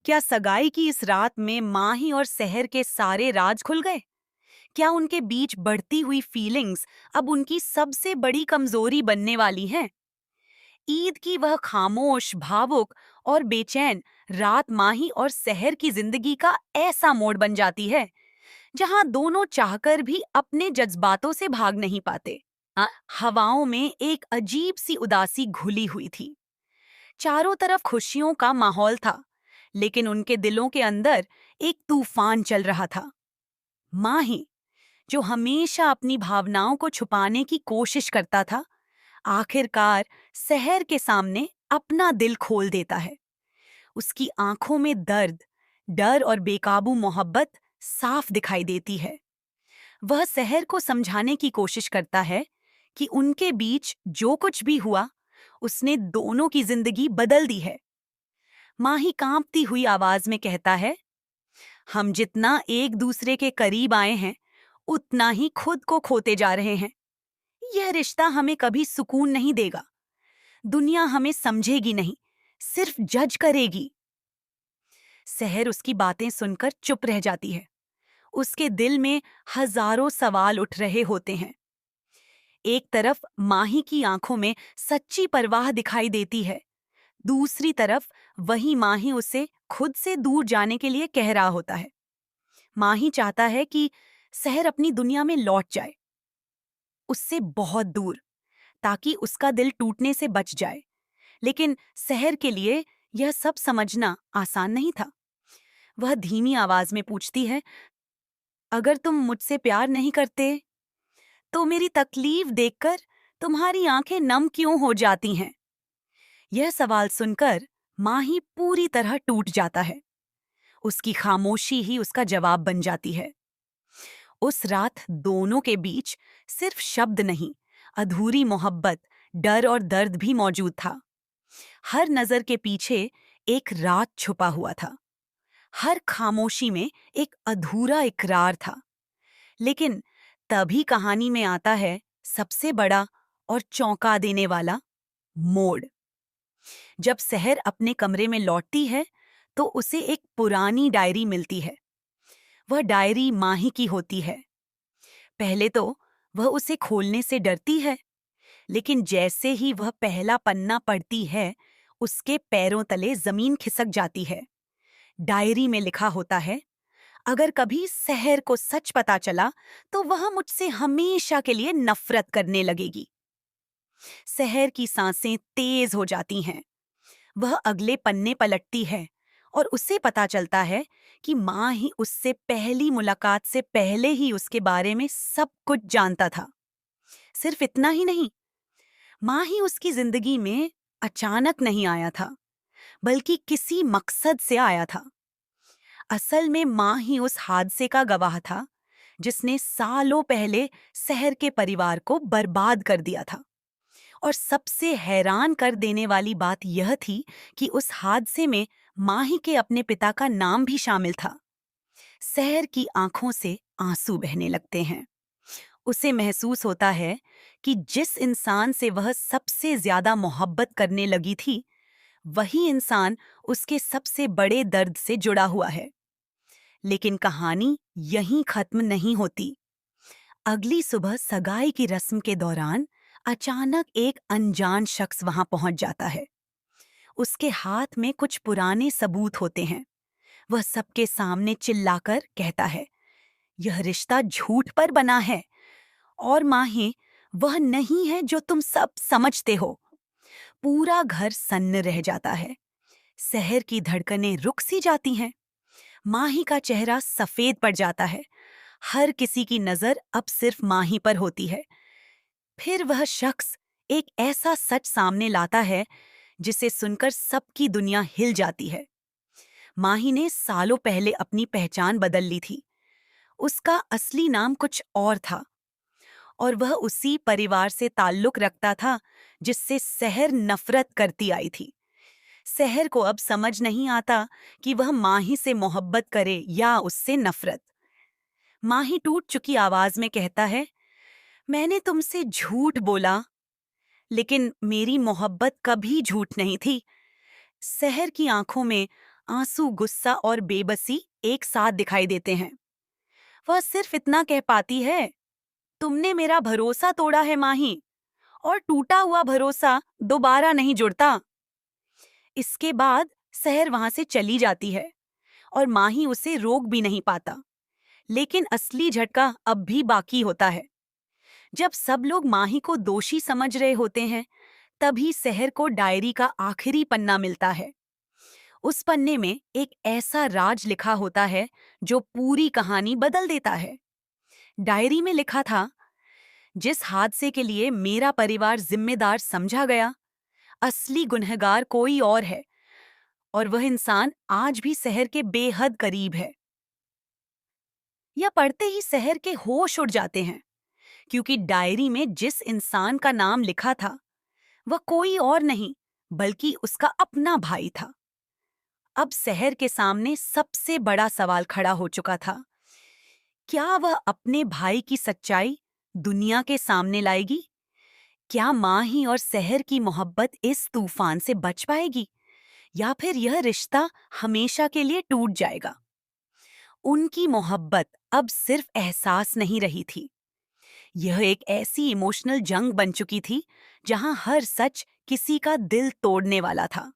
क्या सगाई की इस रात में माही और सहर के सारे राज खुल गए? क्या उनके बीच बढ़ती हुई फीलिंग्स अब उनकी सबसे बड़ी कमजोरी बनने वाली हैं? ईद की वह खामोश, भावुक और बेचैन रात माही और सहर की जिंदगी का ऐसा मोड़ बन जाती है जहां दोनों चाहकर भी अपने जज्बातों से भाग नहीं पाते। हवाओं में एक अजीब सी उदासी घुली हुई थी। चारों तरफ खुशियों का माहौल था, लेकिन उनके दिलों के अंदर एक तूफान चल रहा था। माही, जो हमेशा अपनी भावनाओं को छुपाने की कोशिश करता था, आखिरकार सहर के सामने अपना दिल खोल देता है। उसकी आंखों में दर्द, डर और बेकाबू मोहब्बत साफ दिखाई देती है। वह सहर को समझाने की कोशिश करता है कि उनके बीच जो कुछ भी हुआ, उसने दोनों की जिंदगी बदल दी है। माही कांपती हुई आवाज में कहता है, हम जितना एक दूसरे के करीब आए हैं, उतना ही खुद को खोते जा रहे हैं। यह रिश्ता हमें कभी सुकून नहीं देगा। दुनिया हमें समझेगी नहीं, सिर्फ जज करेगी। सहर उसकी बातें सुनकर चुप रह जाती है। उसके दिल में हजारों सवाल उठ रहे होते हैं। एक तरफ माही की आंखों में सच्ची परवाह दिखाई देती है, दूसरी तरफ वही माही उसे खुद से दूर जाने के लिए कह रहा होता है। माही चाहता है कि सहर अपनी दुनिया में लौट जाए, उससे बहुत दूर, ताकि उसका दिल टूटने से बच जाए। लेकिन सहर के लिए यह सब समझना आसान नहीं था। वह धीमी आवाज में पूछती है, अगर तुम मुझसे प्यार नहीं करते, तो मेरी तकलीफ देखकर तुम्हारी आंखें नम क्यों हो जाती हैं? यह सवाल सुनकर माही पूरी तरह टूट जाता है। उसकी खामोशी ही उसका जवाब बन जाती है। उस रात दोनों के बीच सिर्फ शब्द नहीं, अधूरी मोहब्बत, डर और दर्द भी मौजूद था। हर नजर के पीछे एक रात छुपा हुआ था। हर खामोशी में एक अधूरा इकरार था। लेकिन तभी कहानी में आता है सबसे बड़ा और चौंका देने वाला मोड़। जब सहर अपने कमरे में लौटती है, तो उसे एक पुरानी डायरी मिलती है। वह डायरी माही की होती है। पहले तो वह उसे खोलने से डरती है, लेकिन जैसे ही वह पहला पन्ना पढ़ती है, उसके पैरों तले जमीन खिसक जाती है। डायरी में लिखा होता है, अगर कभी सहर को सच पता चला, तो वह मुझसे हमेशा के लिए नफरत करने लगेगी। सहर की सांसें तेज हो जाती हैं। वह अगले पन्ने पलटती है और उसे पता चलता है कि माँ ही उससे पहली मुलाकात से पहले ही उसके बारे में सब कुछ जानता था। सिर्फ इतना ही नहीं, माँ ही उसकी जिंदगी में अचानक नहीं आया था, बल्कि किसी मकसद से आया था। असल में माँ ही उस हादसे का गवाह था जिसने सालों पहले शहर के परिवार को बर्बाद कर दिया था। और सबसे हैरान कर देने वाली बात यह थी कि उस हादसे में माही के अपने पिता का नाम भी शामिल था। शहर की आंखों से आंसू बहने लगते हैं। उसे महसूस होता है कि जिस इंसान से वह सबसे ज्यादा मोहब्बत करने लगी थी, वही इंसान उसके सबसे बड़े दर्द से जुड़ा हुआ है। लेकिन कहानी यहीं खत्म नहीं होती। अगली सुबह सगाई की रस्म के दौरान अचानक एक अनजान शख्स वहां पहुंच जाता है। उसके हाथ में कुछ पुराने सबूत होते हैं। वह सबके सामने चिल्लाकर कहता है, यह रिश्ता झूठ पर बना है और माही वह नहीं है जो तुम सब समझते हो। पूरा घर सन्न रह जाता है। शहर की धड़कनें रुक सी जाती हैं। माही का चेहरा सफेद पड़ जाता है। हर किसी की नजर अब सिर्फ माही पर होती है। फिर वह शख्स एक ऐसा सच सामने लाता है जिसे सुनकर सबकी दुनिया हिल जाती है। माही ने सालों पहले अपनी पहचान बदल ली थी। उसका असली नाम कुछ और था और वह उसी परिवार से ताल्लुक रखता था जिससे सहर नफरत करती आई थी। सहर को अब समझ नहीं आता कि वह माही से मोहब्बत करे या उससे नफरत। माही टूट चुकी आवाज में कहता है, मैंने तुमसे झूठ बोला, लेकिन मेरी मोहब्बत कभी झूठ नहीं थी। सहर की आंखों में आंसू, गुस्सा और बेबसी एक साथ दिखाई देते हैं। वह सिर्फ इतना कह पाती है, तुमने मेरा भरोसा तोड़ा है माही, और टूटा हुआ भरोसा दोबारा नहीं जुड़ता। इसके बाद सहर वहां से चली जाती है और माही उसे रोक भी नहीं पाता। लेकिन असली झटका अब भी बाकी होता है। जब सब लोग माही को दोषी समझ रहे होते हैं, तभी सहर को डायरी का आखिरी पन्ना मिलता है। उस पन्ने में एक ऐसा राज लिखा होता है जो पूरी कहानी बदल देता है। डायरी में लिखा था, जिस हादसे के लिए मेरा परिवार जिम्मेदार समझा गया, असली गुनहगार कोई और है, और वह इंसान आज भी सहर के बेहद करीब है। यह पढ़ते ही सहर के होश उड़ जाते हैं, क्योंकि डायरी में जिस इंसान का नाम लिखा था वह कोई और नहीं बल्कि उसका अपना भाई था। अब सहर के सामने सबसे बड़ा सवाल खड़ा हो चुका था। क्या वह अपने भाई की सच्चाई दुनिया के सामने लाएगी? क्या माही और सहर की मोहब्बत इस तूफान से बच पाएगी, या फिर यह रिश्ता हमेशा के लिए टूट जाएगा? उनकी मोहब्बत अब सिर्फ एहसास नहीं रही थी, यह एक ऐसी इमोशनल जंग बन चुकी थी जहां हर सच किसी का दिल तोड़ने वाला था।